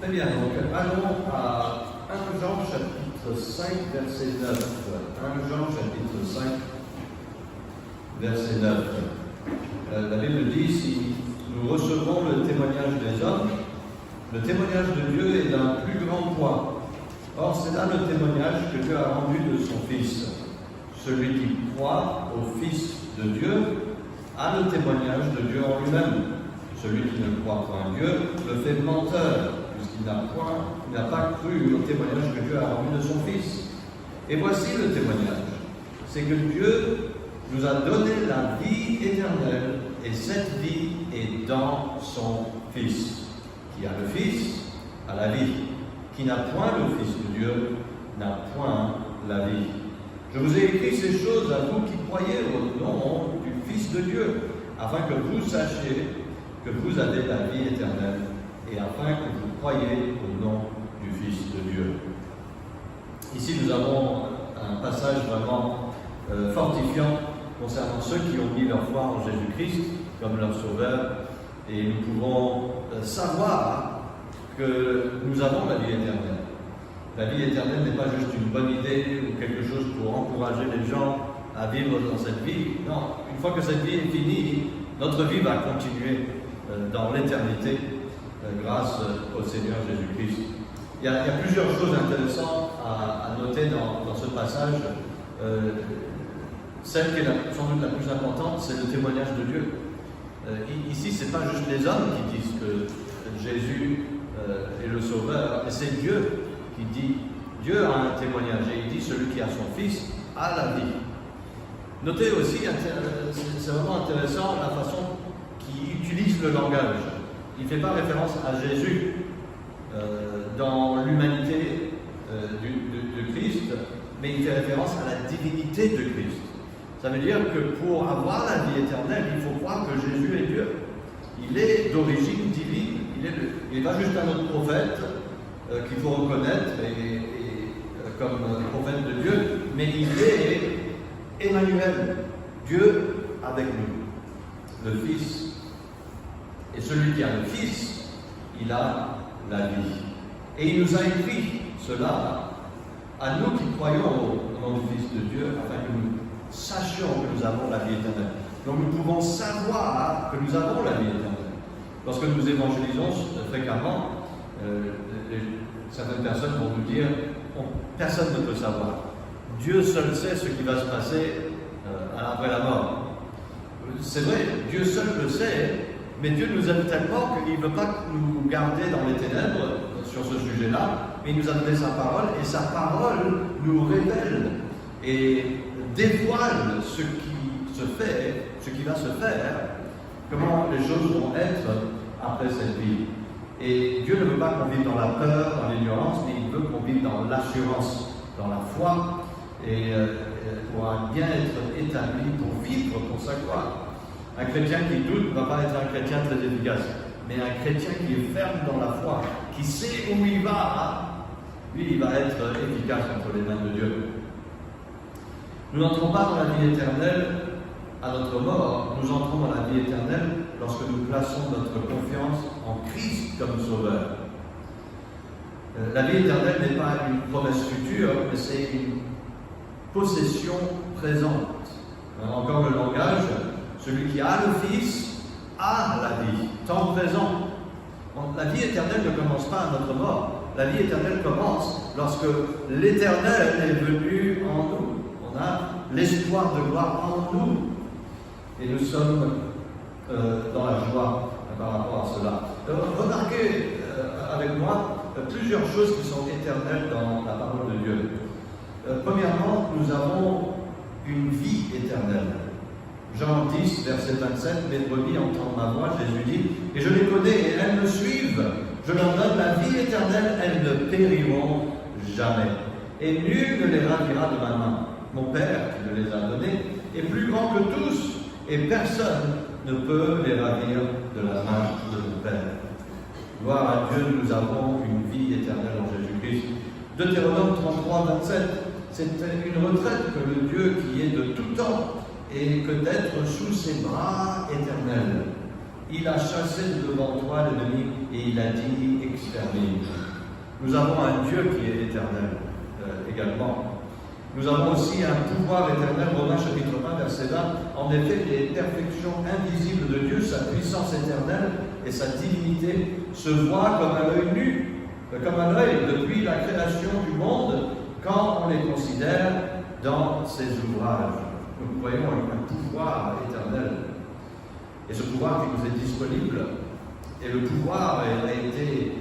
Très bien, donc allons à 1 Jean chapitre 5, verset 9. 1 Jean chapitre 5, verset 9. La Bible dit, si nous recevons le témoignage des hommes, le témoignage de Dieu est d'un plus grand poids. Or, c'est là le témoignage que Dieu a rendu de son Fils. Celui qui croit au Fils de Dieu a le témoignage de Dieu en lui-même. Celui qui ne croit pas en Dieu le fait menteur, puisqu'il n'a pas cru au témoignage que Dieu a rendu de son Fils. Et voici le témoignage, c'est que Dieu nous a donné la vie éternelle, et cette vie est dans son Fils. Qui a le Fils a la vie. Qui n'a point le Fils de Dieu n'a point la vie. Je vous ai écrit ces choses à vous qui croyez au nom du Fils de Dieu, afin que vous sachiez que vous avez la vie éternelle, et afin que vous croyiez au nom du Fils de Dieu. Ici, nous avons un passage vraiment fortifiant concernant ceux qui ont mis leur foi en Jésus-Christ comme leur Sauveur, et nous pouvons savoir que nous avons la vie éternelle. La vie éternelle n'est pas juste une bonne idée ou quelque chose pour encourager les gens à vivre dans cette vie. Non, une fois que cette vie est finie, notre vie va continuer dans l'éternité grâce au Seigneur Jésus-Christ. Il y a plusieurs choses intéressantes à noter dans ce passage. Celle qui est sans doute la plus importante, c'est le témoignage de Dieu. Ici, ce n'est pas juste les hommes qui disent que Jésus est le Sauveur, mais c'est Dieu qui dit. Dieu a un témoignage et il dit celui qui a son Fils a la vie. Notez aussi, c'est vraiment intéressant la façon qu'il utilise le langage. Il ne fait pas référence à Jésus dans l'humanité de Christ, mais il fait référence à la divinité de Christ. Ça veut dire que pour avoir la vie éternelle, il faut croire que Jésus est Dieu. Il est d'origine divine. Il n'est pas juste un autre prophète qu'il faut reconnaître comme prophète de Dieu, mais il est Emmanuel, Dieu avec nous, le Fils. Et celui qui a le Fils, il a la vie. Et il nous a écrit cela à nous qui croyons au nom du Fils de Dieu, afin que nous sachions que nous avons la vie éternelle. Donc nous pouvons savoir que nous avons la vie éternelle. Lorsque nous évangélisons fréquemment, certaines personnes vont nous dire personne ne peut savoir. Dieu seul sait ce qui va se passer après la mort. C'est vrai, Dieu seul le sait, mais Dieu nous aime tellement qu'il ne veut pas nous garder dans les ténèbres sur ce sujet-là, mais il nous a donné sa parole, et sa parole nous révèle et dévoile ce qui se fait, ce qui va se faire, comment les choses vont être après cette vie. Et Dieu ne veut pas qu'on vive dans la peur, dans l'ignorance, mais il veut qu'on vive dans l'assurance, dans la foi, et pour bien être établi, pour vivre pour sa gloire. Un chrétien qui doute ne va pas être un chrétien très efficace, mais un chrétien qui est ferme dans la foi, qui sait où il va, lui, il va être efficace entre les mains de Dieu. Nous n'entrons pas dans la vie éternelle à notre mort, nous entrons dans la vie éternelle lorsque nous plaçons notre confiance en Christ comme Sauveur. La vie éternelle n'est pas une promesse future, mais c'est une possession présente. Encore le langage, celui qui a le Fils a la vie, temps présent. La vie éternelle ne commence pas à notre mort. La vie éternelle commence lorsque l'Éternel est venu en nous. On a l'espoir de gloire en nous. Et nous sommes dans la joie par rapport à cela. Remarquez avec moi plusieurs choses qui sont éternelles dans la parole de Dieu. Premièrement, nous avons une vie éternelle. Jean 10, verset 27, « Mes brebis entendent ma voix, Jésus dit, et je les connais, et elles me suivent. Je leur donne la vie éternelle, elles ne périront jamais. Et nul ne les ravira de ma main. Mon Père, qui me les a donnés, est plus grand que tous, et personne ne peut les ravir de la main de mon Père. » Gloire à Dieu, nous avons une vie éternelle en Jésus-Christ. Deutéronome 33, 27, c'est une retraite que le Dieu qui est de tout temps et que d'être sous ses bras éternels. Il a chassé de devant toi l'ennemi et il a dit extermine. Nous avons un Dieu qui est éternel également. Nous avons aussi un pouvoir éternel, Romains chapitre 1, verset 20. En effet, les perfections invisibles de Dieu, sa puissance éternelle et sa divinité se voient comme à l'œil nu, comme à l'œil depuis la création du monde, quand on les considère dans ses ouvrages. Nous voyons un pouvoir éternel. Et ce pouvoir qui nous est disponible, et le pouvoir a été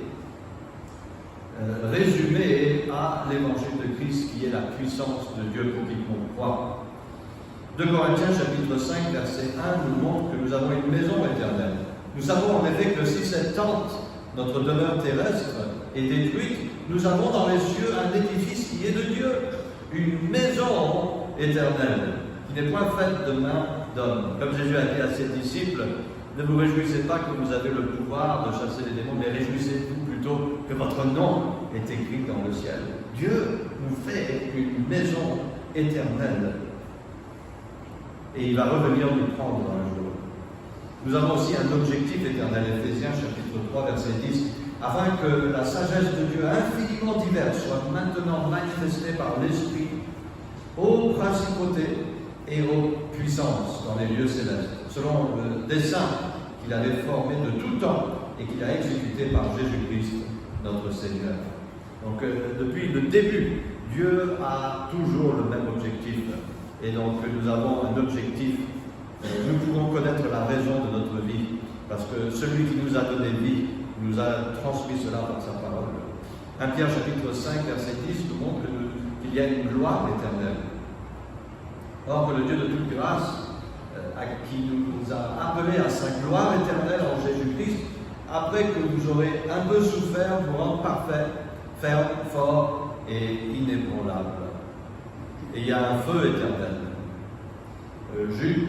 résumé à l'évangile de Christ, qui est la puissance de Dieu pour quiconque croit. 2 Corinthiens chapitre 5, verset 1 nous montre que nous avons une maison éternelle. Nous savons en effet que si cette tente, notre demeure terrestre, est détruite, nous avons dans les cieux un édifice qui est de Dieu, une maison éternelle, qui n'est point faite de main d'homme. Comme Jésus a dit à ses disciples, ne vous réjouissez pas que vous avez le pouvoir de chasser les démons, mais réjouissez-vous plutôt que votre nom est écrit dans le ciel. Dieu nous fait une maison éternelle. Et il va revenir nous prendre un jour. Nous avons aussi un objectif éternel, Éphésiens chapitre 3, verset 10, afin que la sagesse de Dieu infiniment diverse soit maintenant manifestée par l'Esprit aux principautés et aux puissances dans les lieux célestes, selon le dessein qu'il avait formé de tout temps et qu'il a exécuté par Jésus-Christ, notre Seigneur. Donc, depuis le début, Dieu a toujours le même objectif. Et donc, nous avons un objectif. Nous pouvons connaître la raison de notre vie, parce que celui qui nous a donné vie nous a transmis cela par sa parole. 1 Pierre chapitre 5, verset 10 nous montre qu'il y a une gloire éternelle. Or, que le Dieu de toute grâce, qui nous a appelés à sa gloire éternelle en Jésus-Christ, après que vous aurez un peu souffert, vous rendre parfait, ferme, fort et inébranlable. Et il y a un feu éternel. Jude,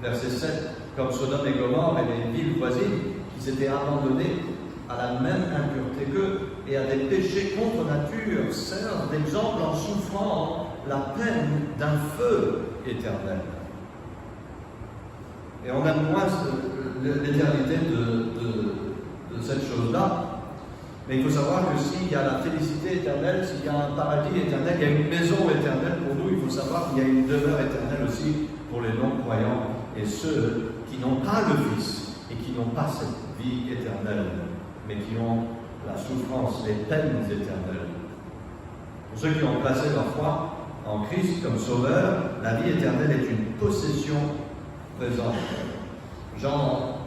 verset 7, comme Sodome et Gomorrhe et les villes voisines qui s'étaient abandonnées à la même impureté qu'eux et à des péchés contre nature, servent d'exemple en souffrant la peine d'un feu éternel. Et on aime moins l'éternité de cette chose-là, mais il faut savoir que s'il y a la félicité éternelle, s'il y a un paradis éternel, il y a une maison éternelle pour nous, il faut savoir qu'il y a une demeure éternelle aussi pour les non-croyants et ceux qui n'ont pas le Fils et qui n'ont pas cette vie éternelle, mais qui ont la souffrance, les peines éternelles. Pour ceux qui ont placé leur foi en Christ comme sauveur, la vie éternelle est une possession présente. Jean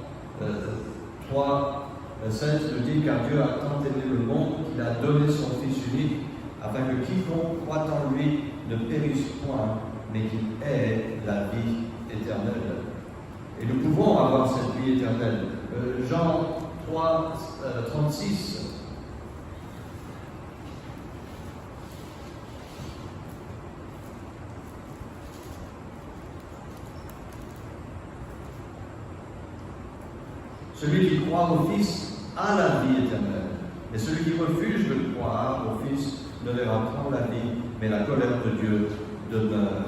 3, 16 nous dit, car Dieu a tant aimé le monde qu'il a donné son Fils unique, afin que quiconque croit en lui ne périsse point, mais qu'il ait la vie éternelle. Et nous pouvons avoir cette vie éternelle. Jean 3, 36. Celui qui croit au Fils a la vie éternelle, et celui qui refuse de croire au Fils ne verra point la vie, mais la colère de Dieu demeure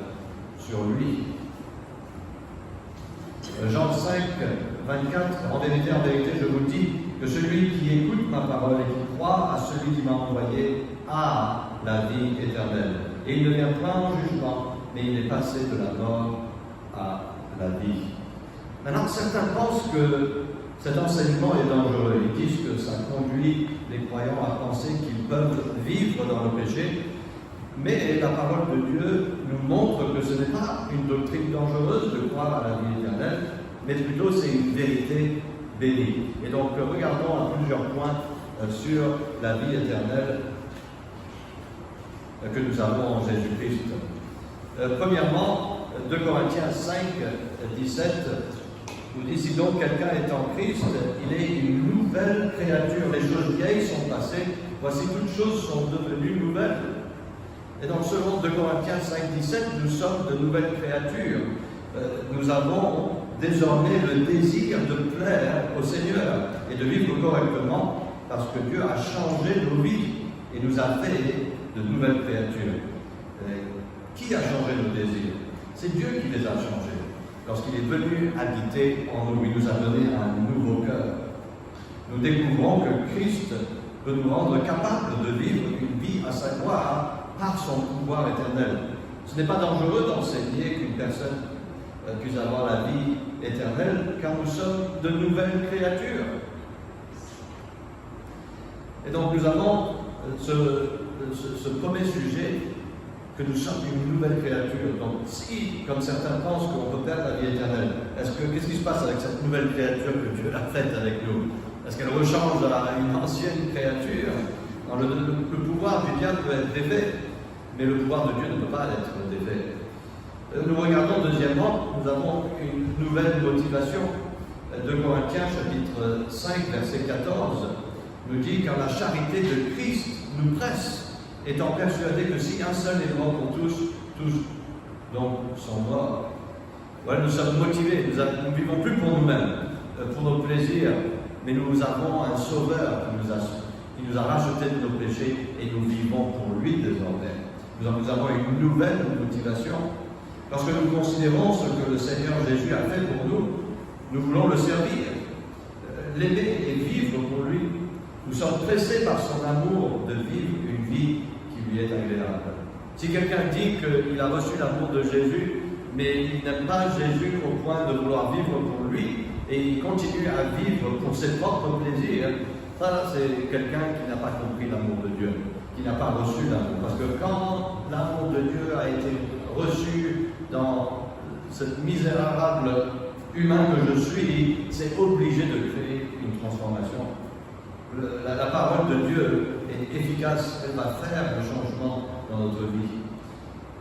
sur lui. Jean 5, 24, en vérité, je vous dis que celui qui écoute ma parole et qui croit à celui qui m'a envoyé a la vie éternelle. Et il ne vient point en jugement, mais il est passé de la mort à la vie. Maintenant, certains pensent que cet enseignement est dangereux. Ils disent que ça conduit les croyants à penser qu'ils peuvent vivre dans le péché. Mais la parole de Dieu nous montre que ce n'est pas une doctrine dangereuse de croire à la vie éternelle, mais plutôt c'est une vérité bénie. Et donc regardons à plusieurs points sur la vie éternelle que nous avons en Jésus-Christ. Premièrement, 2 Corinthiens 5, 17 nous dit, si donc quelqu'un est en Christ, il est une nouvelle créature. Les choses vieilles sont passées, voici toutes choses sont devenues nouvelles. Et donc, selon 2 Corinthiens 5, 17, nous sommes de nouvelles créatures. Nous avons désormais le désir de plaire au Seigneur et de vivre correctement parce que Dieu a changé nos vies et nous a fait de nouvelles créatures. Qui a changé nos désirs? C'est Dieu qui les a changés. Lorsqu'il est venu habiter en nous, il nous a donné un nouveau cœur. Nous découvrons que Christ peut nous rendre capables de vivre une vie à sa gloire par son pouvoir éternel. Ce n'est pas dangereux d'enseigner qu'une personne puisse avoir la vie éternelle, car nous sommes de nouvelles créatures. Et donc nous avons ce premier sujet, que nous sommes une nouvelle créature. Donc si, comme certains pensent qu'on peut perdre la vie éternelle, qu'est-ce qui se passe avec cette nouvelle créature que Dieu a faite avec nous? Est-ce qu'elle rechange une ancienne créature? Le pouvoir du diable peut être défait, mais le pouvoir de Dieu ne peut pas être défait. Nous regardons deuxièmement, nous avons une nouvelle motivation. 2 Corinthiens chapitre 5 verset 14 nous dit: car la charité de Christ nous presse, étant persuadés que si un seul est mort pour tous donc sont morts. Voilà, nous sommes motivés, nous ne vivons plus pour nous-mêmes, pour nos plaisirs, mais nous avons un Sauveur qui nous a rachetés de nos péchés et nous vivons pour lui désormais. Nous avons une nouvelle motivation. Lorsque nous considérons ce que le Seigneur Jésus a fait pour nous, nous voulons le servir, l'aimer et vivre pour lui. Nous sommes pressés par son amour de vivre une vie qui lui est agréable. Si quelqu'un dit qu'il a reçu l'amour de Jésus, mais il n'aime pas Jésus au point de vouloir vivre pour lui, et il continue à vivre pour ses propres plaisirs, ça c'est quelqu'un qui n'a pas compris l'amour de Dieu, qui n'a pas reçu l'amour. Parce que quand l'amour de Dieu a été reçu dans cette misérable humain que je suis, c'est obligé de créer une transformation. La parole de Dieu est efficace, elle va faire le changement dans notre vie.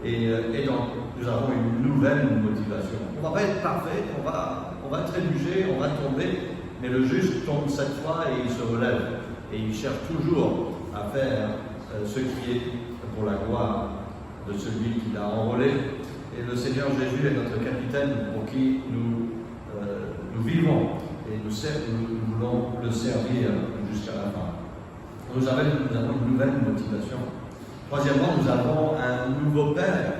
Et donc, nous avons une nouvelle motivation. On ne va pas être parfait, on va trébucher, on va tomber, mais le juste tombe 7 fois et il se relève. Et il cherche toujours à faire ce qui est pour la gloire de celui qui l'a enrôlé. Et le Seigneur Jésus est notre capitaine pour qui nous vivons et nous voulons le servir jusqu'à la fin. Nous avons une nouvelle motivation. Troisièmement, nous avons un nouveau Père.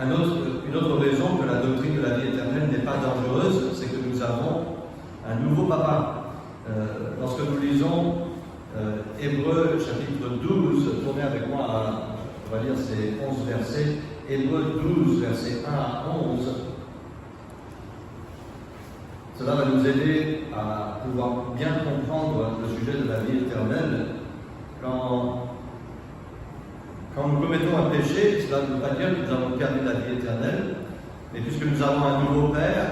Une autre raison que la doctrine de la vie éternelle n'est pas dangereuse, c'est que nous avons un nouveau Papa. Lorsque nous lisons Hébreux chapitre 12, tournez avec moi on va lire ces 11 versets, Hébreux 12, versets 1 à 11. Cela va nous aider à pouvoir bien comprendre le sujet de la vie éternelle. Quand nous commettons un péché, cela ne veut pas dire que nous avons perdu la vie éternelle, mais puisque nous avons un nouveau Père,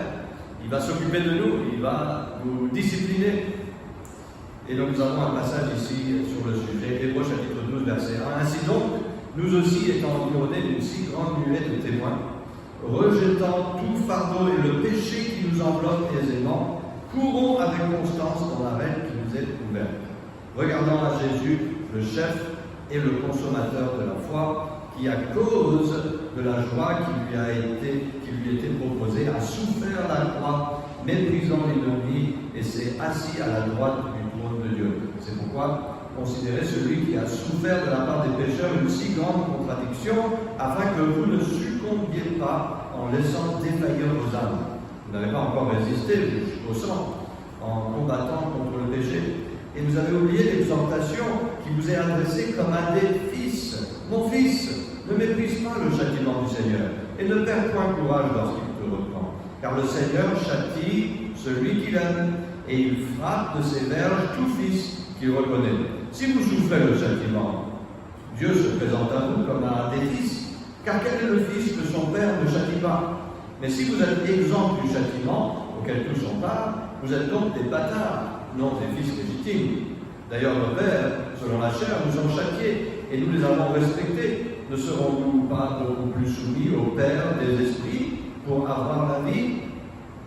il va s'occuper de nous, il va nous discipliner. Et donc nous avons un passage ici sur le sujet, Hébreux chapitre 12, verset 1. Ainsi donc, nous aussi étant environnés d'une si grande nuée de témoins, rejetant tout fardeau et le péché qui nous enveloppe aisément, courons avec constance dans l'arène qui nous est ouverte. Regardant à Jésus, le chef et le consommateur de la foi, qui à cause de la joie qui lui était proposée, a souffert la croix, méprisant l'ignominie, et s'est assis à la droite du trône de Dieu. C'est pourquoi considérez celui qui a souffert de la part des pécheurs une si grande contradiction, afin que vous ne succombiez pas en laissant défaillir vos âmes. Vous n'avez pas encore résisté jusqu'au sang en combattant contre le péché. Et vous avez oublié l'exhortation qui vous est adressée comme un des fils. Mon fils, ne méprise pas le châtiment du Seigneur et ne perds point courage lorsqu'il te reprend. Car le Seigneur châtie celui qu'il aime et il frappe de ses verges tout fils qu'il reconnaît. Si vous souffrez le châtiment, Dieu se présente à vous comme un des fils. Car quel est le fils que son père ne châtie pas? Mais si vous êtes exempt du châtiment auquel tous sont part, vous êtes donc des bâtards, non des fils légitimes. D'ailleurs, nos pères, selon la chair, nous ont châtiés et nous les avons respectés. Ne serons-nous pas beaucoup plus soumis au Père des esprits pour avoir la vie?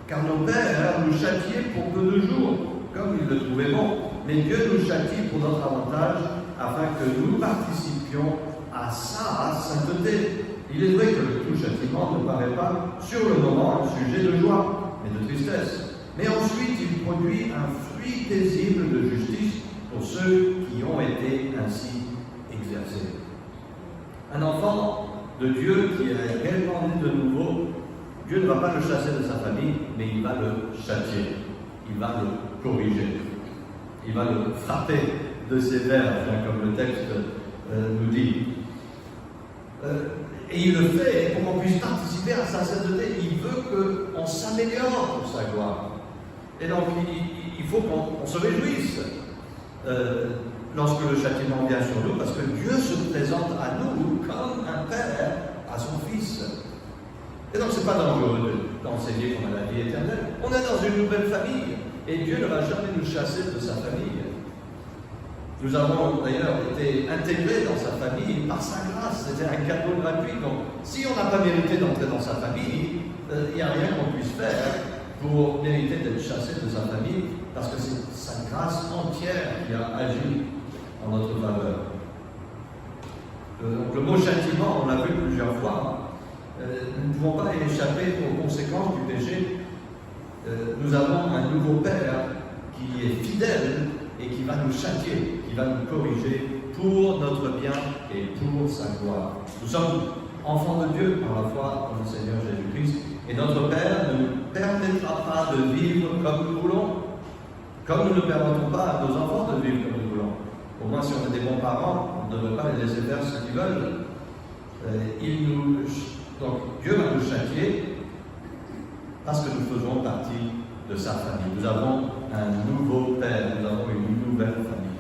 Car nos pères nous châtiaient pour peu de jours, comme ils le trouvaient bon. Mais Dieu nous châtie pour notre avantage, afin que nous participions à sa sainteté. Il est vrai que le tout châtiment ne paraît pas, sur le moment, un sujet de joie, mais de tristesse. Mais ensuite, il produit un fruit paisible de justice pour ceux qui ont été ainsi exercés. Un enfant de Dieu qui est réellement né de nouveau, Dieu ne va pas le chasser de sa famille, mais il va le châtier, il va le corriger. il va le frapper de sévère, comme le texte nous dit. Et il le fait pour qu'on puisse participer à sa sainteté. Il veut qu'on s'améliore pour sa gloire. Et donc, il faut qu'on se réjouisse lorsque le châtiment vient sur nous, parce que Dieu se présente à nous comme un père à son fils. Et donc, ce n'est pas dangereux d'enseigner qu'on a la vie éternelle. On est dans une nouvelle famille, et Dieu ne va jamais nous chasser de sa famille. Nous avons d'ailleurs été intégrés dans sa famille par sa grâce. C'était un cadeau gratuit. Donc, si on n'a pas mérité d'entrer dans sa famille, il n'y a rien qu'on puisse faire pour mériter d'être chassé de sa famille, parce que c'est sa grâce entière qui a agi en notre faveur. Donc, le mot châtiment, on l'a vu plusieurs fois. Nous ne pouvons pas échapper aux conséquences du péché. Nous avons un nouveau Père qui est fidèle et qui va nous châtier, qui va nous corriger pour notre bien et pour sa gloire. Nous sommes enfants de Dieu par la foi en le Seigneur Jésus-Christ, et notre Père ne nous permettra pas de vivre comme nous voulons, comme nous ne permettons pas à nos enfants de vivre comme nous voulons. Au moins, si on est des bons parents, on ne devrait pas les laisser faire ce qu'ils veulent. Donc, Dieu va nous châtier parce que nous faisons partie de sa famille. Nous avons un nouveau Père, nous avons une nouvelle famille.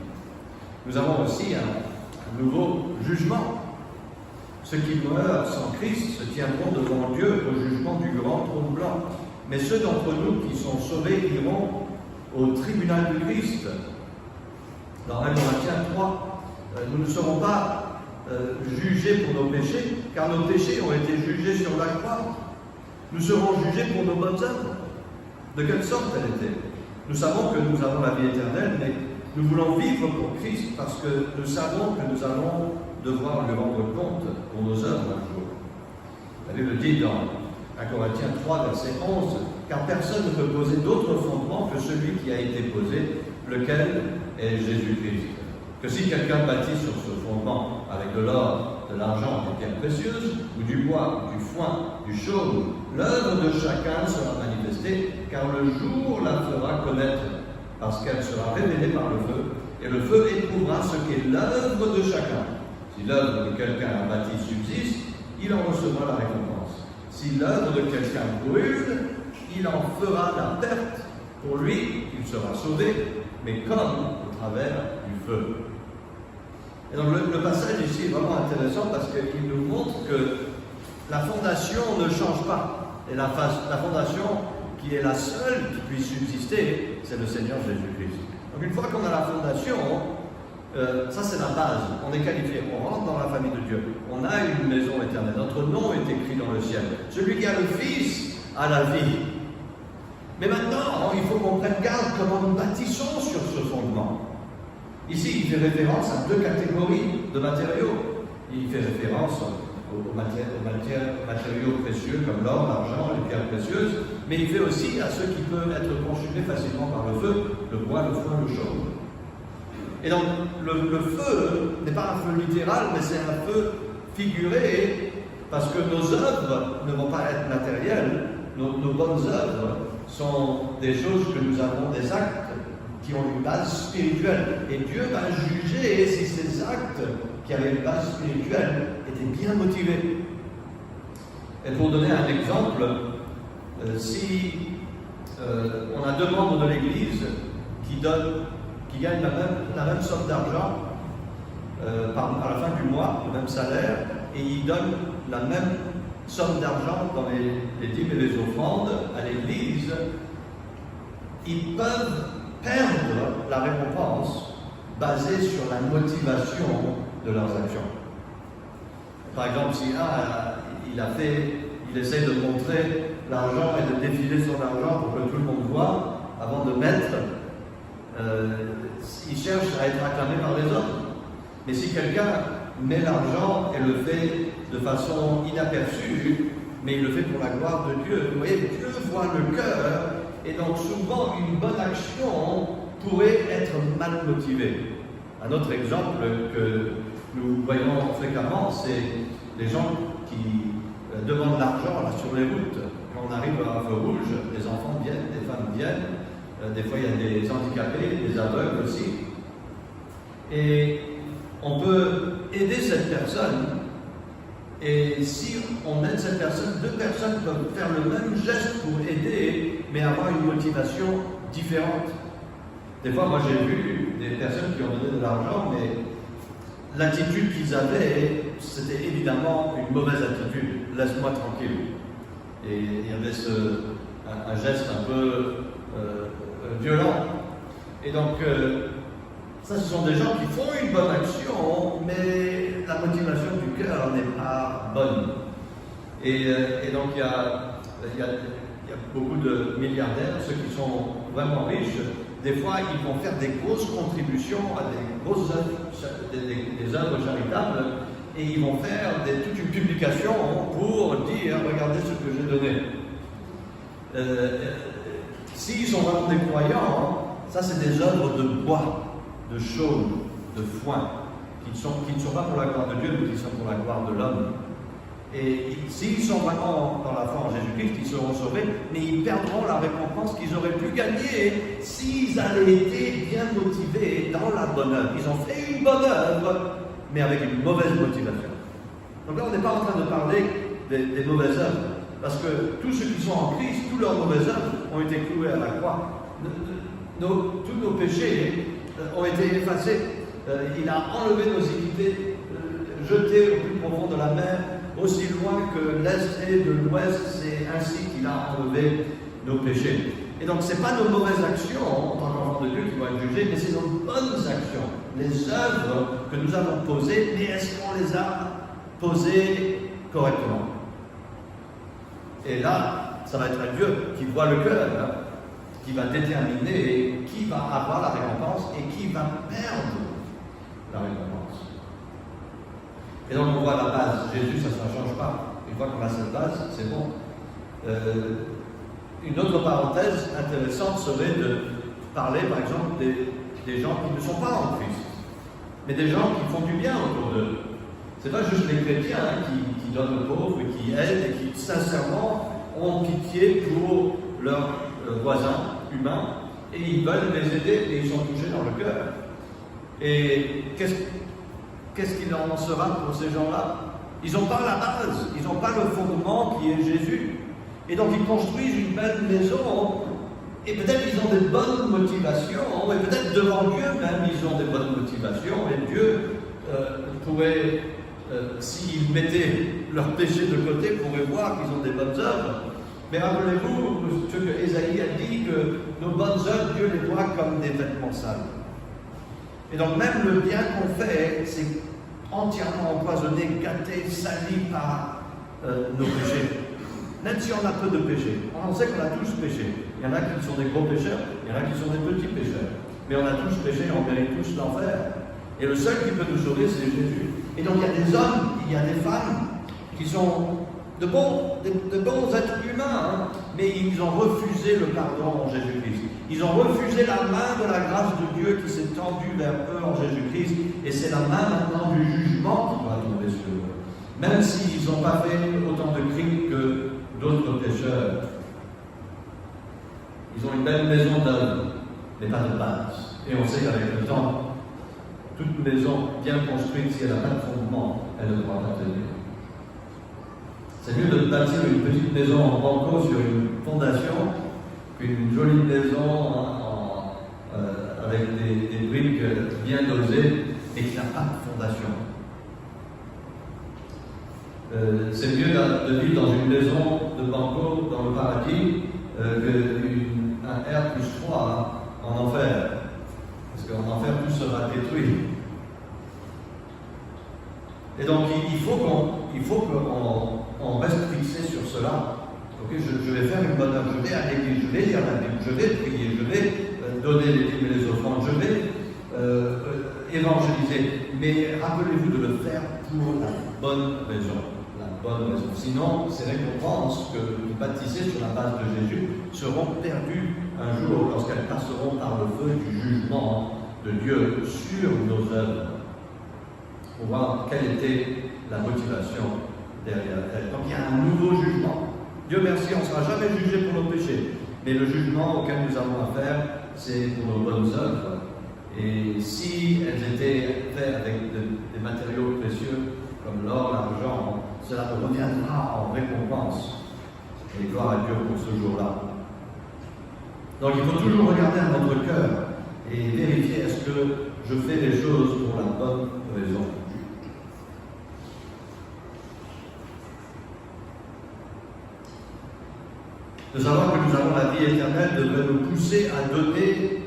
Nous avons aussi un nouveau jugement. Ceux qui meurent sans Christ se tiendront devant Dieu au jugement du grand trône blanc. Mais ceux d'entre nous qui sont sauvés iront au tribunal du Christ. Dans 1 Corinthiens 3, nous ne serons pas jugés pour nos péchés, car nos péchés ont été jugés sur la croix. Nous serons jugés pour nos bonnes œuvres. De quelle sorte elle était? Nous savons que nous avons la vie éternelle, mais nous voulons vivre pour Christ parce que nous savons que nous allons devoir lui rendre compte pour nos œuvres un jour. La Bible dit dans 1 Corinthiens 3, verset 11, « Car personne ne peut poser d'autre fondement que celui qui a été posé, lequel est Jésus-Christ. Que si quelqu'un bâtit sur ce fondement avec de l'or, de l'argent, des pierres précieuses, ou du bois, du foin, du chaume, l'œuvre de chacun sera manifestée, car le jour la fera connaître, parce qu'elle sera révélée par le feu, et le feu éprouvera ce qu'est l'œuvre de chacun. Si l'œuvre de quelqu'un bâti subsiste, il en recevra la récompense. Si l'œuvre de quelqu'un brûle, il en fera la perte. Pour lui, il sera sauvé, mais comme au travers du feu. » Et donc le passage ici est vraiment intéressant parce qu'il nous montre que la fondation ne change pas. Et la fondation qui est la seule qui puisse subsister, c'est le Seigneur Jésus-Christ. Donc une fois qu'on a la fondation, ça c'est la base. On est qualifié, on rentre dans la famille de Dieu. On a une maison éternelle. Notre nom est écrit dans le ciel. Celui qui a le Fils a la vie. Mais maintenant, il faut qu'on prenne garde comment nous bâtissons sur ce fondement. Ici, il fait référence à deux catégories de matériaux. Il fait référence aux matériaux précieux comme l'or, l'argent, les pierres précieuses, mais il fait aussi à ceux qui peuvent être consumés facilement par le feu, le bois, le foin, le chaume. Et donc, le feu n'est pas un feu littéral, mais c'est un feu figuré, parce que nos œuvres ne vont pas être matérielles, nos bonnes œuvres sont des choses que nous avons, des actes qui ont une base spirituelle. Et Dieu va juger si ces actes qui avaient une base spirituelle étaient bien motivés. Et pour donner un exemple, si on a deux membres de l'Église qui gagnent la même somme d'argent à la fin du mois, le même salaire, et ils donnent la même somme d'argent dans les dîmes et les offrandes à l'Église, ils peuvent perdre la récompense basée sur la motivation de leurs actions. Par exemple, si il essaie de montrer l'argent et de défiler son argent pour que tout le monde voit, avant de mettre, il cherche à être acclamé par les autres. Mais si quelqu'un met l'argent et le fait de façon inaperçue, mais il le fait pour la gloire de Dieu, vous voyez, Dieu voit le cœur. Et donc souvent, une bonne action pourrait être mal motivée. Un autre exemple que nous voyons fréquemment, c'est les gens qui demandent l'argent là, sur les routes. Quand on arrive à un feu rouge, les enfants viennent, les femmes viennent, Des fois, il y a des handicapés, des aveugles aussi. Et on peut aider cette personne. Et si on aide cette personne, deux personnes peuvent faire le même geste pour aider, mais avoir une motivation différente. Des fois, moi j'ai vu des personnes qui ont donné de l'argent, mais l'attitude qu'ils avaient, c'était évidemment une mauvaise attitude. Laisse-moi tranquille. Et il y avait un geste un peu violent. Et donc, ça, ce sont des gens qui font une bonne action, mais la motivation du cœur n'est pas bonne. Et donc, il y a beaucoup de milliardaires, ceux qui sont vraiment riches. Des fois, ils vont faire des grosses contributions à des grosses œuvres, des œuvres charitables, et ils vont faire toute une publication pour dire « Regardez ce que j'ai donné ». S'ils sont vraiment des croyants, ça c'est des œuvres de bois, de chaume, de foin, qui ne sont pas pour la gloire de Dieu, mais qui sont pour la gloire de l'homme. Et s'ils sont vraiment dans la foi en Jésus-Christ, ils seront sauvés, mais ils perdront la récompense qu'ils auraient pu gagner s'ils avaient été bien motivés dans la bonne œuvre. Ils ont fait une bonne œuvre, mais avec une mauvaise motivation. Donc là, on n'est pas en train de parler des mauvaises œuvres, parce que tous ceux qui sont en Christ, toutes leurs mauvaises œuvres ont été cloués à la croix. Tous nos péchés ont été effacés. Il a enlevé nos iniquités, jeté au plus profond de la mer, aussi loin que l'Est et de l'Ouest, c'est ainsi qu'il a enlevé nos péchés. Et donc, ce n'est pas nos mauvaises actions en tant qu'enfants de Dieu qui vont être jugées, mais c'est nos bonnes actions, les œuvres que nous avons posées, mais est-ce qu'on les a posées correctement? Et là, ça va être un Dieu qui voit le cœur, qui va déterminer qui va avoir la récompense et qui va perdre la récompense. Et donc on voit la base. Jésus, ça ne change pas. Une fois qu'on a cette base, c'est bon. Une autre parenthèse intéressante serait de parler, par exemple, des gens qui ne sont pas en Christ, mais des gens qui font du bien autour d'eux. Ce n'est pas juste les chrétiens qui donnent aux pauvres, qui aident et qui, sincèrement, ont pitié pour leurs voisins humains, et ils veulent les aider, et ils sont touchés dans le cœur. Et qu'est-ce qu'il en sera pour ces gens-là? Ils n'ont pas la base, ils n'ont pas le fondement qui est Jésus. Et donc ils construisent une belle maison, et peut-être ils ont des bonnes motivations, et peut-être devant Dieu même ils ont des bonnes motivations, et Dieu pourrait, s'ils mettaient leurs péchés de côté, pourrait voir qu'ils ont des bonnes œuvres. Mais rappelez-vous ce que Ésaïe a dit, que nos bonnes œuvres, Dieu les voit comme des vêtements sales. Et donc même le bien qu'on fait, c'est entièrement empoisonné, gâté, sali par nos péchés. Même si on a peu de péchés. On sait qu'on a tous péché. Il y en a qui sont des gros pécheurs, il y en a qui sont des petits pécheurs. Mais on a tous péché, on mérite tous l'enfer. Et le seul qui peut nous sauver, c'est Jésus. Et donc il y a des hommes, il y a des femmes qui sont de bons êtres humains, mais ils ont refusé le pardon en Jésus-Christ. Ils ont refusé la main de la grâce de Dieu qui s'est tendue vers eux en Jésus-Christ, et c'est la main maintenant du jugement qui va tomber sur eux. Même s'ils n'ont pas fait autant de crimes que d'autres pécheurs. Ils ont une belle maison d'œuvre, mais pas de base. Et on sait qu'avec le temps, toute maison bien construite, si elle n'a pas de fondement, elle ne pourra pas tenir. C'est mieux de bâtir une petite maison en banco sur une fondation qu'une jolie maison avec des briques bien dosées et qui n'a pas de fondation. C'est mieux de vivre dans une maison de banco dans le paradis qu'un R+3 en enfer. Parce qu'en enfer, tout sera détruit. Et donc, il faut qu'on reste fixé sur cela. Okay, je vais faire une bonne œuvre, je vais à l'église, je vais lire la Bible, je vais prier, je vais donner les dîmes et les offrandes, je vais évangéliser. Mais rappelez-vous de le faire pour la bonne raison. La bonne raison. Sinon, ces récompenses que vous bâtissez sur la base de Jésus seront perdues un jour lorsqu'elles passeront par le feu du jugement de Dieu sur nos œuvres. Pour voir quelle était la motivation derrière elle. Donc il y a un nouveau jugement. Dieu merci, on ne sera jamais jugé pour nos péchés. Mais le jugement auquel nous avons affaire, c'est pour nos bonnes œuvres. Et si elles étaient faites avec des matériaux précieux, comme l'or, l'argent, cela nous reviendra en récompense. Et gloire à Dieu pour ce jour-là. Donc il faut toujours regarder à notre cœur et vérifier est-ce que je fais les choses pour la bonne raison. De savoir que nous avons la vie éternelle devrait nous pousser à donner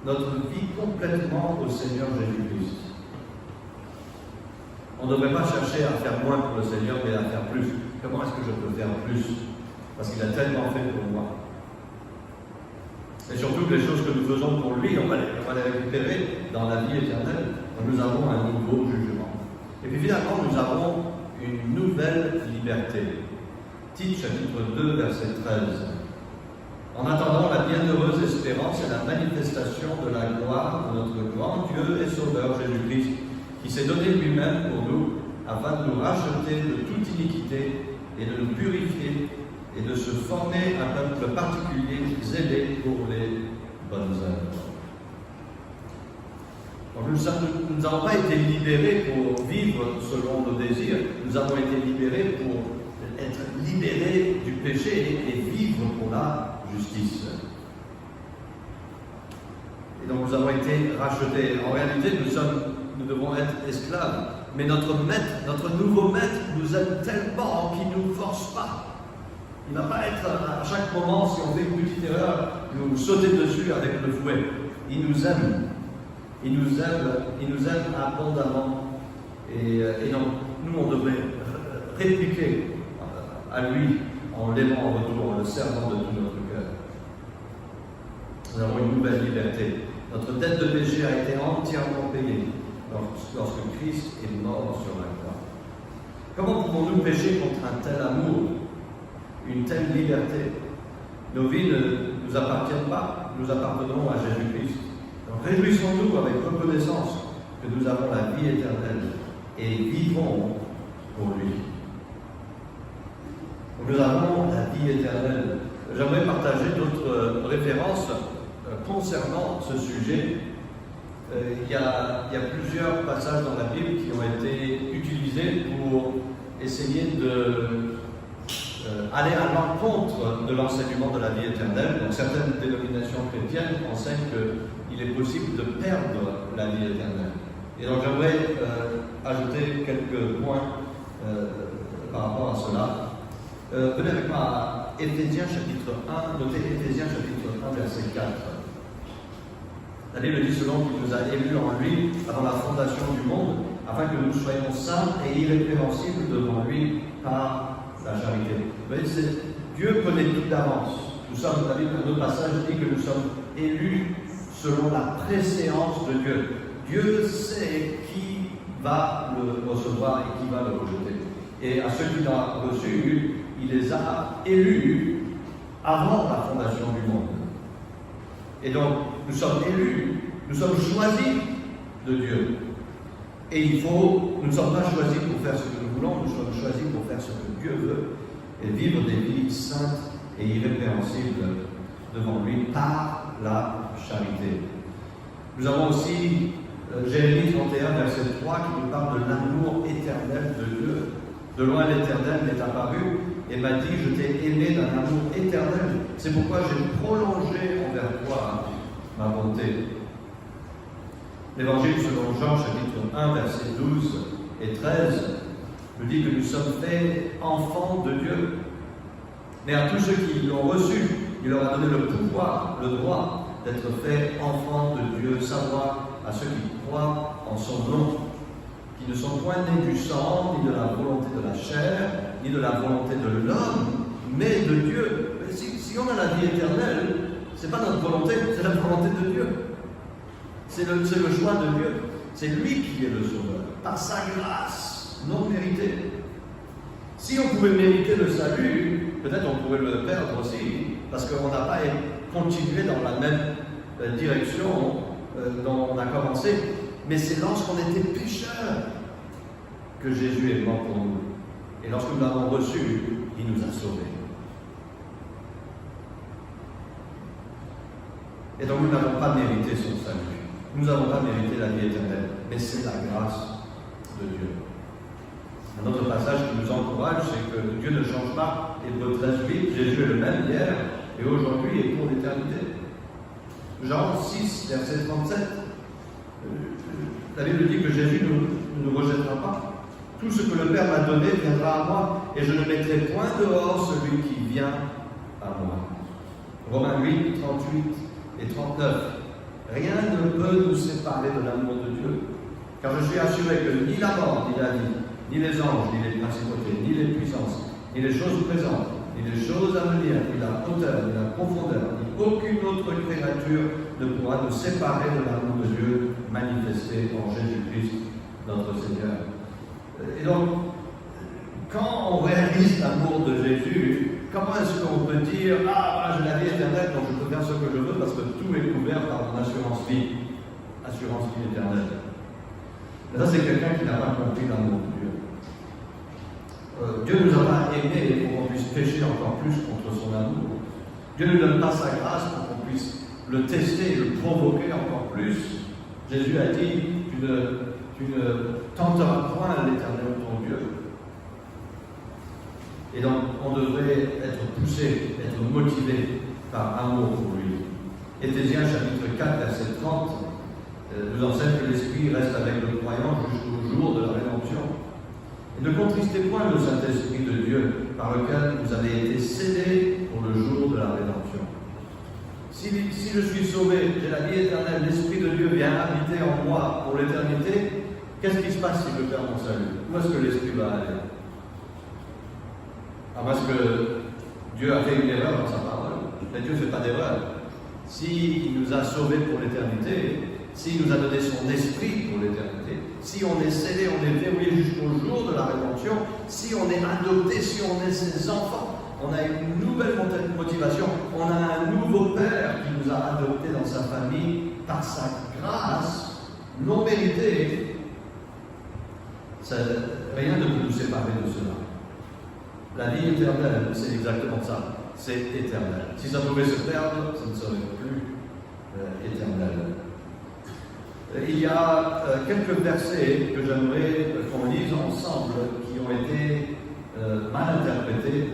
notre vie complètement au Seigneur Jésus-Christ. On ne devrait pas chercher à faire moins pour le Seigneur, mais à faire plus. Comment est-ce que je peux faire plus? Parce qu'il a tellement fait pour moi. Et surtout que les choses que nous faisons pour lui, on va les récupérer dans la vie éternelle. Donc nous avons un nouveau jugement. Et puis finalement, nous avons une nouvelle liberté. Tite chapitre 2, verset 13. En attendant la bienheureuse espérance et la manifestation de la gloire de notre grand Dieu et Sauveur Jésus-Christ, qui s'est donné lui-même pour nous, afin de nous racheter de toute iniquité et de nous purifier et de se former un peuple particulier zélé pour les bonnes œuvres. Donc nous n'avons pas été libérés pour vivre selon nos désirs, nous avons été libérés pour être libérés du péché et vivre pour la justice. Et donc nous avons été rachetés. En réalité, nous devons être esclaves. Mais notre maître, notre nouveau maître, nous aime tellement qu'il ne nous force pas. Il ne va pas être à chaque moment, si on fait une petite erreur, nous sauter dessus avec le fouet. Il nous aime. Il nous aime abondamment. Et donc, nous, on devrait répliquer à lui en l'aimant en retour, en le servant de tout notre cœur. Nous avons une nouvelle liberté. Notre dette de péché a été entièrement payée lorsque Christ est mort sur la croix. Comment pouvons-nous pécher contre un tel amour, une telle liberté? Nos vies ne nous appartiennent pas, nous appartenons à Jésus-Christ. Donc réjouissons-nous avec reconnaissance que nous avons la vie éternelle et vivons pour lui. Nous avons la vie éternelle. J'aimerais partager d'autres références concernant ce sujet. Il y a plusieurs passages dans la Bible qui ont été utilisés pour essayer aller à l'encontre de l'enseignement de la vie éternelle. Donc certaines dénominations chrétiennes enseignent qu'il est possible de perdre la vie éternelle. Et donc j'aimerais ajouter quelques points par rapport à cela. Venez avec moi à Éphésiens chapitre 1, notez Éphésiens chapitre 1, verset 4. La Bible dit selon qu'il nous a élus en lui avant la fondation du monde, afin que nous soyons saints et irrépréhensibles devant lui par la charité. Vous voyez, Dieu connaît tout d'avance. La Bible, un autre passage dit que nous sommes élus selon la préséance de Dieu. Dieu sait qui va le recevoir et qui va le rejeter. Et à ceux qu'il a reçus, il les a élus avant la fondation du monde. Et donc, nous sommes élus, nous sommes choisis de Dieu. Et nous ne sommes pas choisis pour faire ce que nous voulons, nous sommes choisis pour faire ce que Dieu veut et vivre des vies saintes et irrépréhensibles devant lui par la charité. Nous avons aussi Jérémie 31, verset 3, qui nous parle de l'amour éternel de Dieu. De loin l'Éternel m'est apparu et m'a dit, je t'ai aimé d'un amour éternel. C'est pourquoi j'ai prolongé envers toi ma bonté. L'Évangile selon Jean, chapitre 1, versets 12 et 13, nous dit que nous sommes faits enfants de Dieu. Mais à tous ceux qui l'ont reçu, il leur a donné le pouvoir, le droit d'être faits enfants de Dieu, savoir à ceux qui croient en son nom, qui ne sont point nés du sang, ni de la volonté de la chair, ni de la volonté de l'homme, mais de Dieu. Si on a la vie éternelle, ce n'est pas notre volonté, c'est la volonté de Dieu. C'est le choix de Dieu. C'est lui qui est le sauveur, par sa grâce non méritée. Si on pouvait mériter le salut, peut-être on pourrait le perdre aussi, parce qu'on n'a pas continué dans la même direction dont on a commencé. Mais c'est lorsqu'on était pécheurs que Jésus est mort pour nous. Et lorsque nous l'avons reçu, il nous a sauvés. Et donc nous n'avons pas mérité son salut. Nous n'avons pas mérité la vie éternelle, mais c'est la grâce de Dieu. Un autre passage qui nous encourage, c'est que Dieu ne change pas. Hébreux 13:8, Jésus est le même hier et aujourd'hui et pour l'éternité. Jean 6, verset 37, la Bible dit que Jésus ne nous rejettera pas. Tout ce que le Père m'a donné viendra à moi, et je ne mettrai point dehors celui qui vient à moi. Romains 8, 38 et 39. Rien ne peut nous séparer de l'amour de Dieu, car je suis assuré que ni la mort, ni la vie, ni les anges, ni les principautés, ni les puissances, ni les choses présentes, ni les choses à venir, ni la hauteur, ni la profondeur, ni aucune autre créature ne pourra nous séparer de l'amour de Dieu manifesté en Jésus-Christ, notre Seigneur. Et donc, quand on réalise l'amour de Jésus, comment est-ce qu'on peut dire « Ah, j'ai la vie éternelle, donc je peux faire ce que je veux parce que tout est couvert par mon assurance vie éternelle ». Mais ça, c'est quelqu'un qui n'a pas compris l'amour de Dieu. Dieu nous a pas aimés pour qu'on puisse pécher encore plus contre son amour. Dieu ne nous donne pas sa grâce pour qu'on puisse le tester, le provoquer encore plus. Jésus a dit tu ne tenteras point l'Éternel ton Dieu. Et donc, on devrait être poussé, être motivé par amour pour lui. Éphésiens chapitre 4, verset 30, nous enseigne que l'Esprit reste avec le croyant jusqu'au jour de la rédemption. Et ne contristez point le Saint-Esprit de Dieu, par lequel vous avez été scellés pour le jour de la rédemption. Si je suis sauvé, j'ai la vie éternelle, l'Esprit de Dieu vient habiter en moi pour l'éternité, qu'est-ce qui se passe si je perds mon salut? Où est-ce que l'Esprit va aller? Parce que Dieu a fait une erreur dans sa parole. Mais Dieu ne fait pas d'erreur. S'il nous a sauvés pour l'éternité, s'il nous a donné son esprit pour l'éternité, si on est scellé, on est verrouillé jusqu'au jour de la rédemption, si on est adopté, si on est ses enfants, on a une nouvelle motivation, on a un nouveau Père qui nous a adoptés dans sa famille par sa grâce non méritée. Rien ne peut nous séparer de cela. La vie éternelle, c'est exactement ça. C'est éternel. Si ça pouvait se perdre, ça ne serait plus éternel. Il y a quelques versets que j'aimerais qu'on lise ensemble qui ont été mal interprétés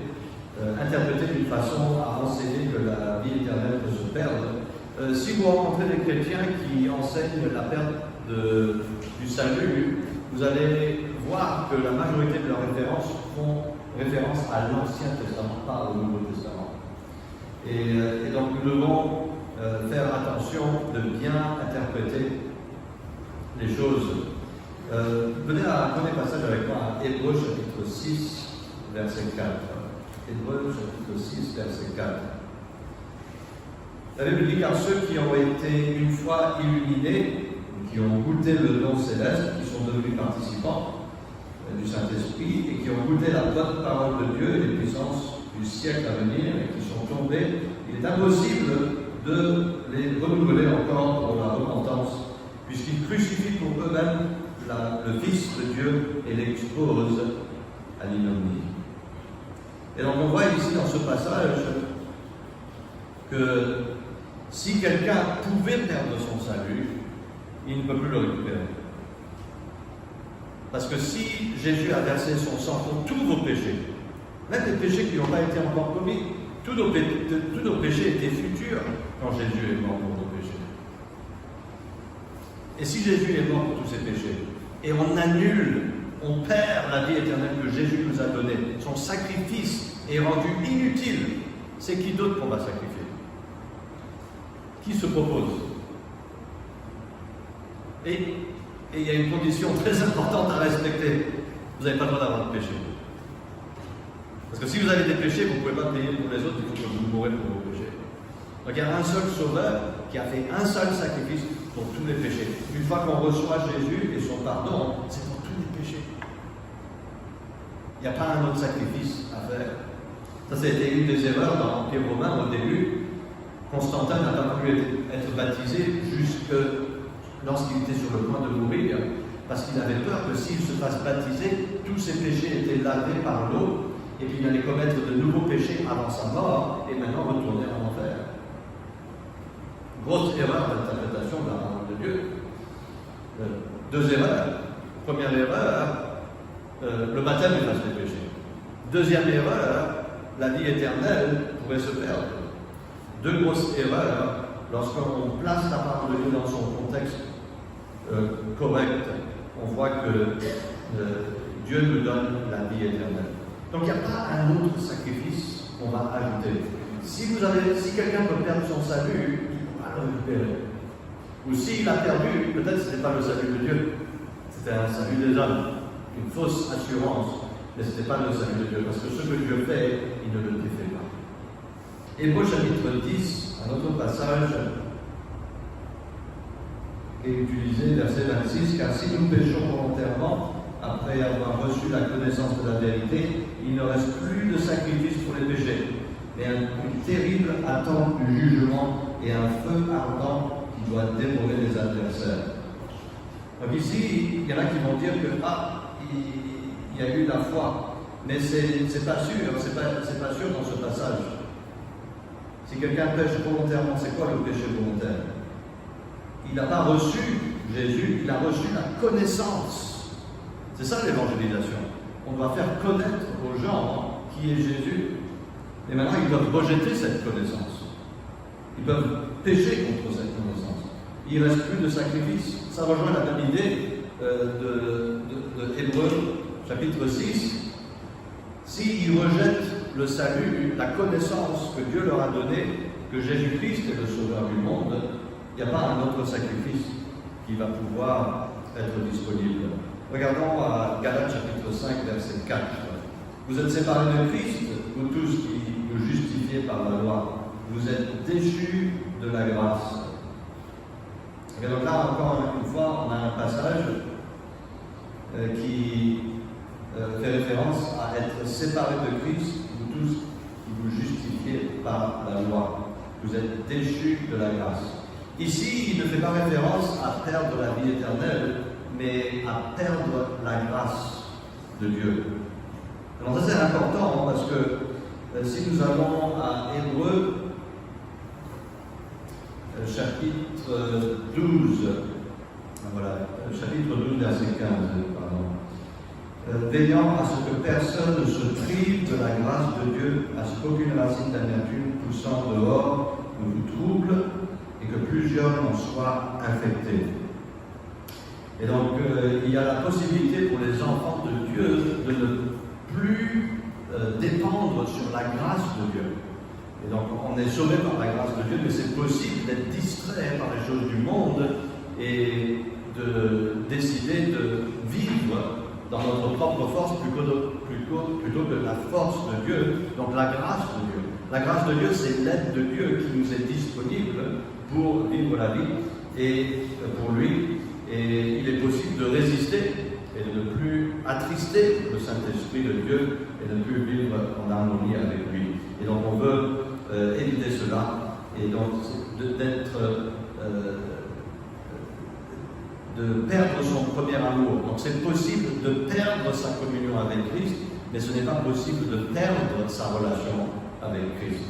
d'une façon à enseigner que la vie éternelle peut se perdre. Si vous rencontrez des chrétiens qui enseignent la perte du salut, vous allez voir que la majorité de leurs références font référence à l'Ancien Testament, pas au Nouveau Testament. Et donc nous devons faire attention de bien interpréter les choses. Venez à un premier passage avec moi à Hébreux chapitre 6, verset 4. Hébreux chapitre 6, verset 4. La Bible dit car ceux qui ont été une fois illuminés, qui ont goûté le don céleste, qui sont devenus participants du Saint-Esprit et qui ont goûté la bonne parole de Dieu et les puissances du siècle à venir et qui sont tombés, il est impossible de les renouveler encore pour la repentance, puisqu'ils crucifient pour eux-mêmes le Fils de Dieu et l'exposent à l'ignominie. Et donc on voit ici dans ce passage que si quelqu'un pouvait perdre son salut, il ne peut plus le récupérer. Parce que si Jésus a versé son sang pour tous vos péchés, même les péchés qui n'ont pas été encore commis, tous nos péchés étaient futurs quand Jésus est mort pour nos péchés. Et si Jésus est mort pour tous ces péchés, et on annule, on perd la vie éternelle que Jésus nous a donnée, son sacrifice est rendu inutile, c'est qui d'autre qu'on va sacrifier? Qui se propose? Et il y a une condition très importante à respecter. Vous n'avez pas le droit d'avoir de péché. Parce que si vous avez des péchés, vous ne pouvez pas payer pour les autres, il faut que vous mourrez pour vos péchés. Donc il y a un seul sauveur qui a fait un seul sacrifice pour tous les péchés. Une fois qu'on reçoit Jésus et son pardon, c'est pour tous les péchés. Il n'y a pas un autre sacrifice à faire. Ça, c'était une des erreurs dans l'Empire romain au début. Constantin n'a pas pu être baptisé jusque lorsqu'il était sur le point de mourir, parce qu'il avait peur que s'il se fasse baptiser, tous ses péchés étaient lavés par l'eau, et qu'il allait commettre de nouveaux péchés avant sa mort, et maintenant retourner en enfer. Grosse erreur d'interprétation de la parole de Dieu. Deux erreurs. Première erreur, le baptême efface les péchés. Deuxième erreur, la vie éternelle pourrait se perdre. Deux grosses erreurs lorsqu'on place la parole de Dieu dans son contexte correct. On voit que Dieu nous donne la vie éternelle. Donc il n'y a pas un autre sacrifice qu'on va ajouter. Si quelqu'un peut perdre son salut, il pourra le récupérer. Ou s'il a perdu, peut-être que ce n'était pas le salut de Dieu, c'était un salut des hommes, une fausse assurance, mais ce n'était pas le salut de Dieu, parce que ce que Dieu fait, il ne le défait pas. Hébreux chapitre 10, un autre passage est utilisé, verset 26, car si nous péchons volontairement, après avoir reçu la connaissance de la vérité, il ne reste plus de sacrifice pour les péchés, mais une terrible attente du jugement et un feu ardent qui doit dévorer les adversaires. Donc ici, il y en a qui vont dire que il y a eu la foi, mais c'est pas sûr, c'est pas sûr dans ce passage. Si quelqu'un pêche volontairement, c'est quoi le péché volontaire? Il n'a pas reçu Jésus, il a reçu la connaissance. C'est ça l'évangélisation. On doit faire connaître aux gens qui est Jésus. Et maintenant, ils doivent rejeter cette connaissance. Ils peuvent pécher contre cette connaissance. Il ne reste plus de sacrifice. Ça rejoint la même idée de Hébreux, chapitre 6. S'ils rejettent le salut, la connaissance que Dieu leur a donnée, que Jésus-Christ est le sauveur du monde, il n'y a pas un autre sacrifice qui va pouvoir être disponible. Regardons à Galates chapitre 5, verset 4. Vous êtes séparés de Christ, vous tous qui vous justifiez par la loi. Vous êtes déchus de la grâce. Et donc là, encore une fois, on a un passage qui fait référence à être séparés de Christ, vous tous qui vous justifiez par la loi. Vous êtes déchus de la grâce. Ici, il ne fait pas référence à perdre la vie éternelle, mais à perdre la grâce de Dieu. Alors ça c'est important parce que si nous allons à Hébreux, chapitre 12, chapitre 12, verset 15, veillant à ce que personne ne se prive de la grâce de Dieu, à ce qu'aucune racine d'amertume poussant dehors ne vous trouble et que plusieurs en soient infectés. Et donc, il y a la possibilité pour les enfants de Dieu de ne plus dépendre sur la grâce de Dieu. Et donc, on est sauvé par la grâce de Dieu, mais c'est possible d'être distrait par les choses du monde et de décider de vivre dans notre propre force plutôt que la force de Dieu, donc la grâce de Dieu. La grâce de Dieu, c'est l'aide de Dieu qui nous est disponible pour vivre la vie et pour lui. Et il est possible de résister et de ne plus attrister le Saint-Esprit de Dieu et de ne plus vivre en harmonie avec lui. Et donc on veut éviter cela et donc de perdre son premier amour. Donc c'est possible de perdre sa communion avec Christ, mais ce n'est pas possible de perdre sa relation avec Christ.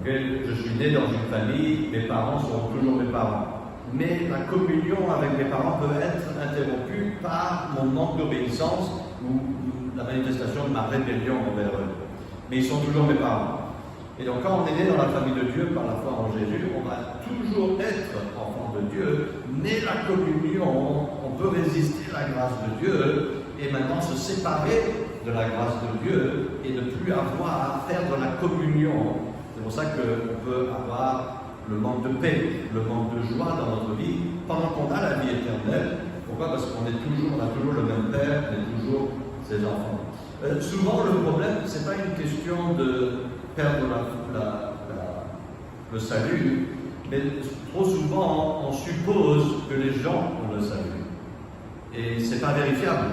Okay? Je suis né dans une famille, mes parents seront toujours mes parents. Mais la communion avec mes parents peut être interrompue par mon manque d'obéissance ou la manifestation de ma rébellion envers eux. Mais ils sont toujours mes parents. Et donc quand on est né dans la famille de Dieu par la foi en Jésus, on va toujours être enfant de Dieu, mais la communion, on peut résister à la grâce de Dieu et maintenant se séparer de la grâce de Dieu et ne plus avoir à perdre la communion. C'est pour ça qu'on peut avoir le manque de paix, le manque de joie dans notre vie, pendant qu'on a la vie éternelle. Pourquoi? Parce qu'on a toujours le même Père, on est toujours ses enfants. Souvent, le problème, ce n'est pas une question de perdre le salut, mais trop souvent, on suppose que les gens ont le salut. Et ce n'est pas vérifiable.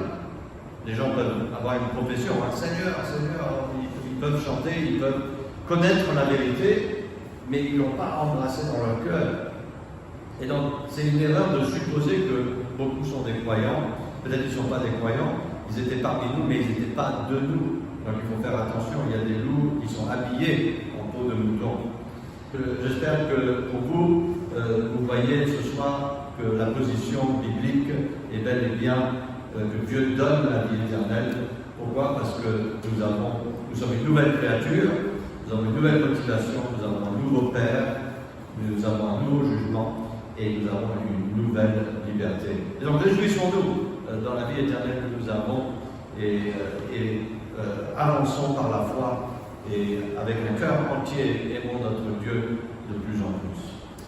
Les gens peuvent avoir une profession, Seigneur, Seigneur, ils peuvent chanter, ils peuvent connaître la vérité, mais ils ne l'ont pas embrassé dans leur cœur. Et donc, c'est une erreur de supposer que beaucoup sont des croyants. Peut-être qu'ils ne sont pas des croyants, ils étaient parmi nous, mais ils n'étaient pas de nous. Donc, il faut faire attention, il y a des loups qui sont habillés en peau de mouton. J'espère que pour vous, vous voyez ce soir que la position biblique est bel et bien que Dieu donne la vie éternelle. Pourquoi? Parce que nous sommes une nouvelle créature, nous avons une nouvelle motivation, nous avons un nouveau Père, nous avons un nouveau jugement et nous avons une nouvelle liberté. Et donc réjouissons-nous dans la vie éternelle que nous avons et avançons par la foi et avec un cœur entier aimons notre Dieu de plus en plus.